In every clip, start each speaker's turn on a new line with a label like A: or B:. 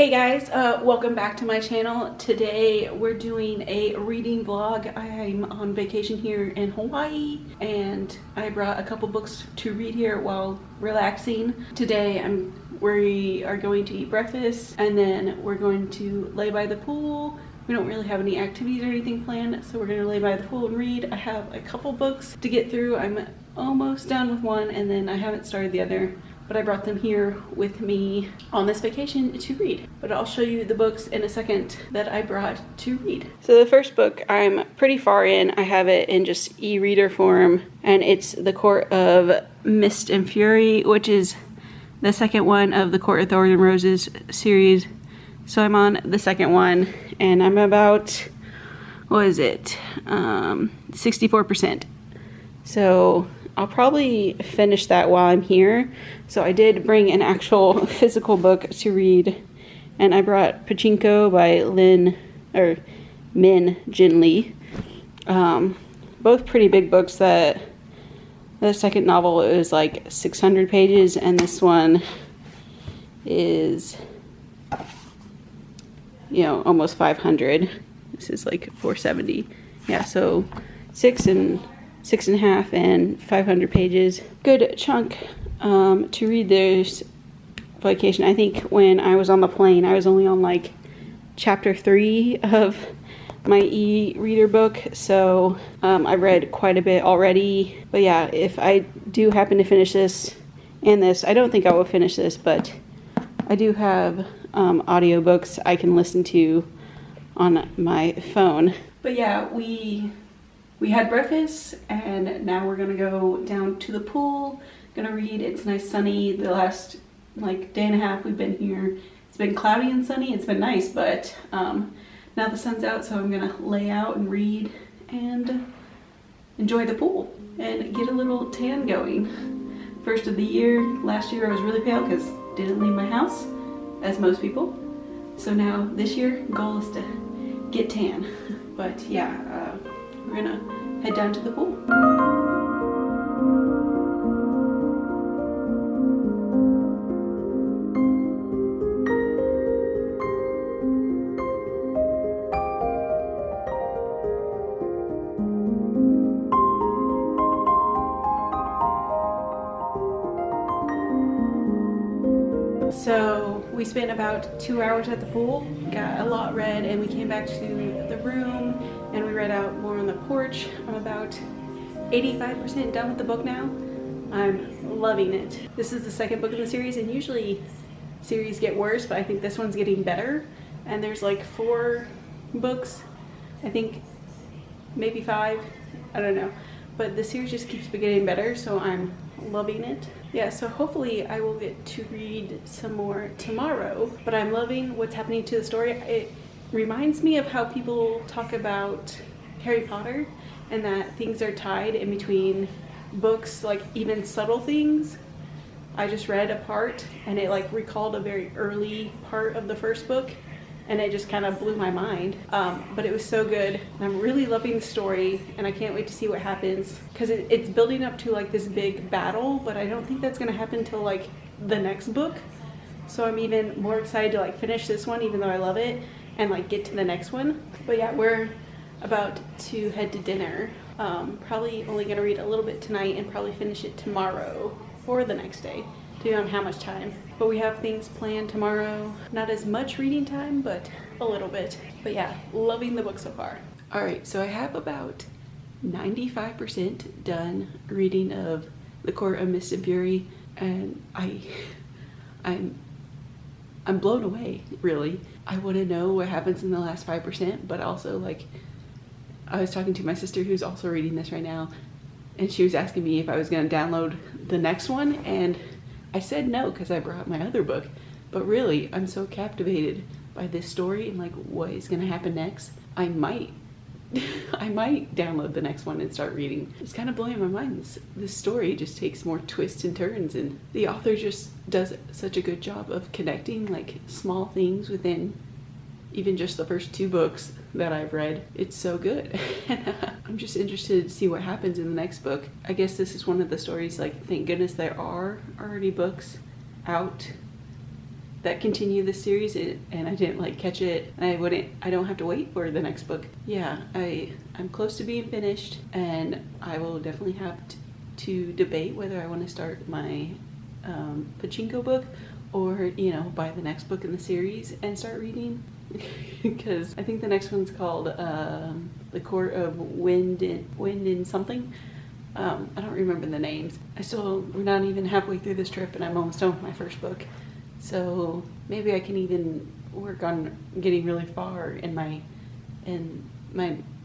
A: Hey guys, welcome back to my channel. Today we're doing a reading vlog. I'm on vacation here in Hawaii and I brought a couple books to read here while relaxing. Today we are going to eat breakfast and then we're going to lay by the pool. We don't really have any activities or anything planned, so we're going to lay by the pool and read. I have a couple books to get through. I'm almost done with one and then I haven't started the other, but I brought them here with me on this vacation to read. But I'll show you the books in a second that I brought to read. So the first book I'm pretty far in. I have it in just e-reader form, and it's The Court of Mist and Fury, which is the second one of the Court of Thorns and Roses series. So I'm on the second one, and I'm about, what is it, 64%. So I'll probably finish that while I'm here. So I did bring an actual physical book to read, and I brought Pachinko by Min Jin Lee. Both pretty big books. The second novel is like 600 pages, and this one is, you know, almost 500. This is like 470. Yeah, so six and a half and 500 pages. Good chunk to read this vacation. I think when I was on the plane, I was only on like chapter 3 of my e-reader book, so I read quite a bit already. But yeah, if I do happen to finish this and this, I don't think I will finish this, but I do have audiobooks I can listen to on my phone. But yeah, we had breakfast and now we're gonna go down to the pool, gonna read. It's nice sunny. The last like day and a half we've been here, it's been cloudy and sunny. It's been nice, but now the sun's out, so I'm gonna lay out and read and enjoy the pool and get a little tan going. First of the year. Last year I was really pale because didn't leave my house, as most people. So now this year, goal is to get tan. But yeah, we're gonna head down to the pool. So we spent about 2 hours at the pool, got a lot read, and we came back to the room and we read out more on the porch. I'm about 85% done with the book now. I'm loving it. This is the second book in the series, and usually series get worse, but I think this one's getting better. And there's like 4 books, I think maybe 5, I don't know. But the series just keeps getting better, so I'm loving it. Yeah, so hopefully I will get to read some more tomorrow, but I'm loving what's happening to the story. It reminds me of how people talk about Harry Potter and that things are tied in between books, like even subtle things. I just read a part and it like recalled a very early part of the first book, and it just kind of blew my mind. But it was so good, and I'm really loving the story, and I can't wait to see what happens, because it's building up to like this big battle, but I don't think that's going to happen until like the next book. So I'm even more excited to like finish this one, even though I love it, and like get to the next one. But yeah, we're about to head to dinner. Probably only going to read a little bit tonight and probably finish it tomorrow or the next day, depending on how much time. But we have things planned tomorrow. Not as much reading time, but a little bit. But yeah, loving the book so far. All right, so I have about 95% done reading of The Court of Mist and Fury, and I'm blown away, really. I want to know what happens in the last 5%, but also like, I was talking to my sister who's also reading this right now, and she was asking me if I was going to download the next one, and I said no because I brought my other book. But really, I'm so captivated by this story and like what is going to happen next. I might download the next one and start reading. It's kind of blowing my mind. This story just takes more twists and turns, and the author just does such a good job of connecting like small things within even just the first 2 books that I've read. It's so good. I'm just interested to see what happens in the next book. I guess this is one of the stories, like, thank goodness there are already books out that continue the series, and I didn't like catch it, and I don't have to wait for the next book. Yeah, I'm close to being finished, and I will definitely have to debate whether I want to start my pachinko book, or, you know, buy the next book in the series and start reading. Because I think the next one's called The Court of Wind and something. I don't remember the names. We're not even halfway through this trip, and I'm almost done with my first book. So maybe I can even work on getting really far in my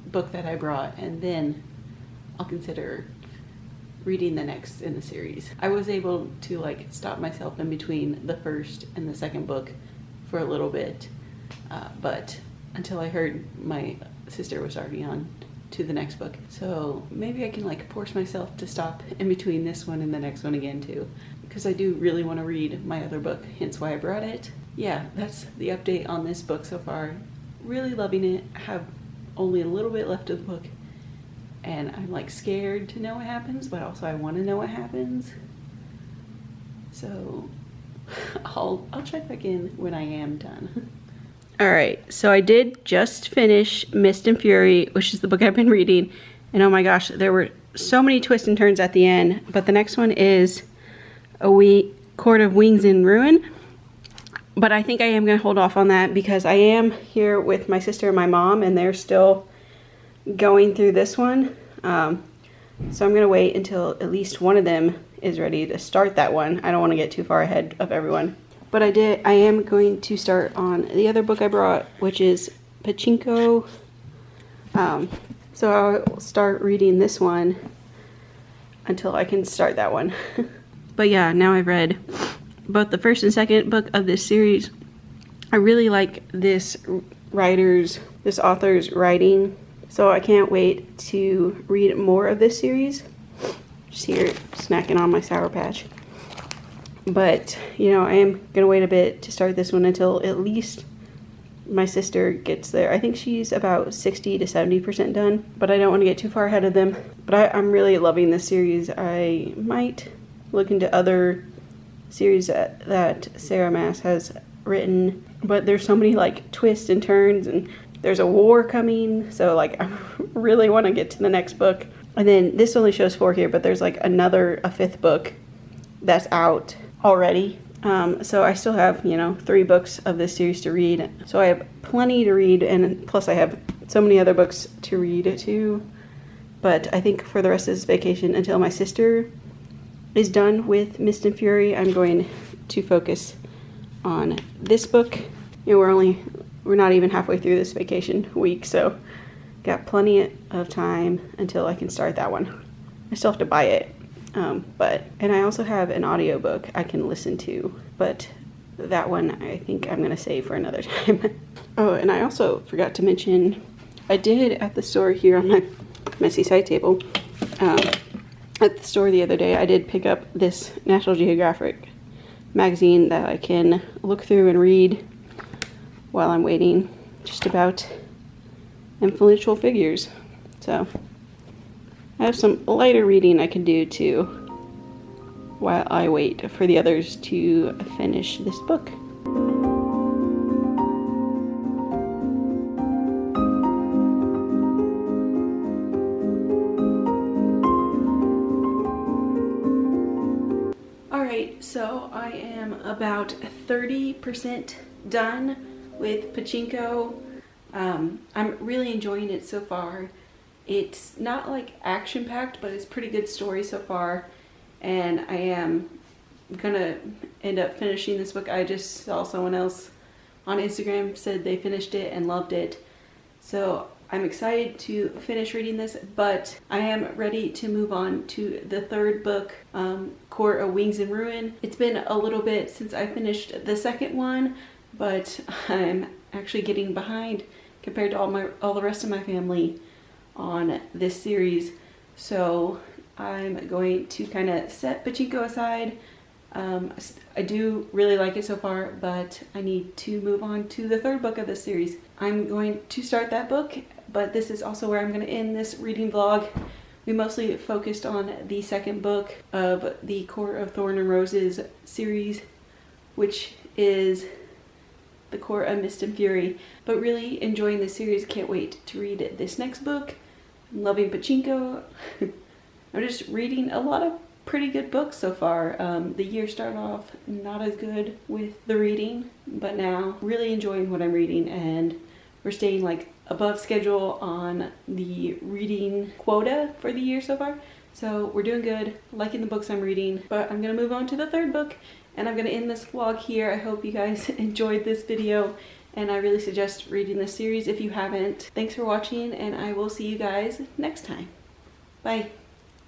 A: book that I brought, and then I'll consider reading the next in the series. I was able to like stop myself in between the first and the second book for a little bit, but until I heard my sister was already on to the next book. So maybe I can like force myself to stop in between this one and the next one again too, because I do really want to read my other book, hence why I brought it. Yeah, that's the update on this book so far. Really loving it. I have only a little bit left of the book, and I'm like scared to know what happens, but also I want to know what happens. So I'll check back in when I am done. All right, so I did just finish Mist and Fury, which is the book I've been reading, and oh my gosh, there were so many twists and turns at the end. But the next one is Court of Wings in Ruin, but I think I am going to hold off on that because I am here with my sister and my mom, and they're still going through this one. So I'm going to wait until at least one of them is ready to start that one. I don't want to get too far ahead of everyone. But I am going to start on the other book I brought, which is Pachinko. So I'll start reading this one until I can start that one. But yeah, now I've read both the first and second book of this series. I really like this author's writing, so I can't wait to read more of this series. Just here snacking on my Sour Patch. But, you know, I am going to wait a bit to start this one until at least my sister gets there. I think she's about 60 to 70% done, but I don't want to get too far ahead of them. But I'm really loving this series. I might look into other series that Sarah Maas has written, but there's so many like twists and turns, and there's a war coming, so like I really want to get to the next book. And then this only shows 4 here, but there's like a 5th book that's out already. So I still have, you know, 3 books of this series to read. So I have plenty to read, and plus I have so many other books to read too. But I think for the rest of this vacation, until my sister is done with Mist and Fury, I'm going to focus on this book. You know, we're not even halfway through this vacation week, so got plenty of time until I can start that one. I still have to buy it. And I also have an audiobook I can listen to, but that one I think I'm going to save for another time. Oh, and I also forgot to mention, I did at the store here on my messy side table, at the store the other day, I did pick up this National Geographic magazine that I can look through and read while I'm waiting, just about influential figures. So I have some lighter reading I can do too while I wait for the others to finish this book. Alright, so I am about 30% done with Pachinko. I'm really enjoying it so far. It's not like action-packed, but it's pretty good story so far, and I am gonna end up finishing this book. I just saw someone else on Instagram said they finished it and loved it, so I'm excited to finish reading this, but I am ready to move on to the 3rd book, Court of Wings in Ruin. It's been a little bit since I finished the 2nd one, but I'm actually getting behind compared to all the rest of my family on this series, so I'm going to kind of set Pachinko aside. I do really like it so far, but I need to move on to the 3rd book of this series. I'm going to start that book, but this is also where I'm going to end this reading vlog. We mostly focused on the 2nd book of the Court of Thorn and Roses series, which is The Court of Mist and Fury, but really enjoying the series. Can't wait to read this next book. I'm loving Pachinko. I'm just reading a lot of pretty good books so far. The year started off not as good with the reading, but now really enjoying what I'm reading, and we're staying like above schedule on the reading quota for the year so far. So we're doing good, liking the books I'm reading, but I'm gonna move on to the third book, and I'm gonna end this vlog here. I hope you guys enjoyed this video, and I really suggest reading this series if you haven't. Thanks for watching, and I will see you guys next time. Bye.